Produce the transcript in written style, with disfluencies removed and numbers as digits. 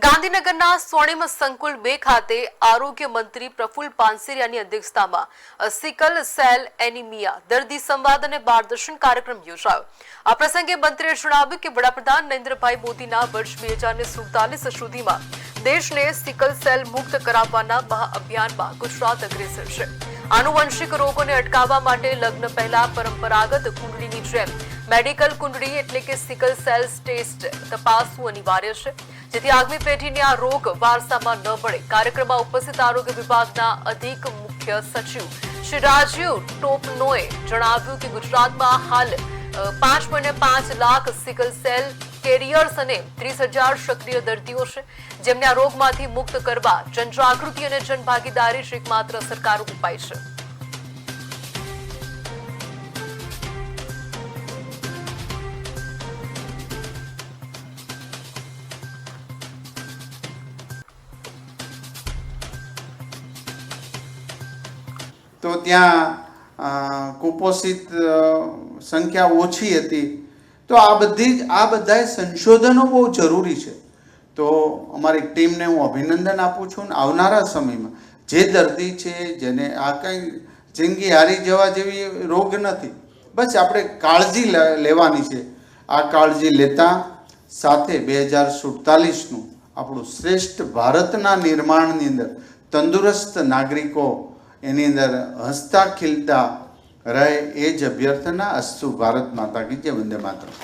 ગાંધીનગરના સ્વર્ણિમ સંકુલ 2 ખાતે આરોગ્ય મંત્રી પ્રફુલ્લ પાનસેરિયાની અધ્યક્ષતામાં સિકલ સેલ એનિમિયા દર્દી સંવાદ અને માર્ગદર્શન કાર્યક્રમ યોજાયો। આ પ્રસંગે મંત્રીએ જણાવ્યું કે વડાપ્રધાન નરેન્દ્રભાઈ મોદીના વર્ષ 2047 સુધીમાં દેશને સિકલ સેલ મુક્ત કરાવવાના મહાઅભિયાનમાં ગુજરાત અગ્રેસર છે। આનુવંશિક રોગોને અટકાવવા માટે લગ્ન પહેલા પરંપરાગત કુંડળીની જેમ મેડિકલ કુંડળી એટલે કે સિકલ સેલ ટેસ્ટ તપાસવું અનિવાર્ય છે, જેથી આગમી પેઢીને આ રોગ વારસામાં ન મળે। કાર્યક્રમમાં ઉપસ્થિત આરોગ્ય વિભાગના અધિક મુખ્ય સચિવ શ્રી રાજીવ ટોપનોએ જણાવ્યું કે ગુજરાતમાં હાલ 5.5 લાખ સિકલ સેલ કેરિયર્સ અને 30,000 સક્રિય દર્દીઓ છે, જેમને આ રોગમાંથી મુક્ત કરવા જનજાગૃતિ અને જનભાગીદારી જ એકમાત્ર અસરકારક ઉપાય છે। તો ત્યાં કુપોષિત સંખ્યા ઓછી હતી, તો આ બધાય સંશોધનો બહુ જરૂરી છે। તો અમારી ટીમને હું અભિનંદન આપું છું ને આવનારા સમયમાં જે દર્દી છે જેને આ કંઈ જિંદગી હારી જવા જેવી રોગ નથી, બસ આપણે કાળજી લેવાની છે। આ કાળજી લેતા સાથે 2047નું આપણું શ્રેષ્ઠ ભારતના નિર્માણની અંદર તંદુરસ્ત નાગરિકો એની અંદર હસતા ખીલતા રહે એ જ અભ્યર્થના। અસ્તુ ભારત માતા કી જય, વંદે માતરમ।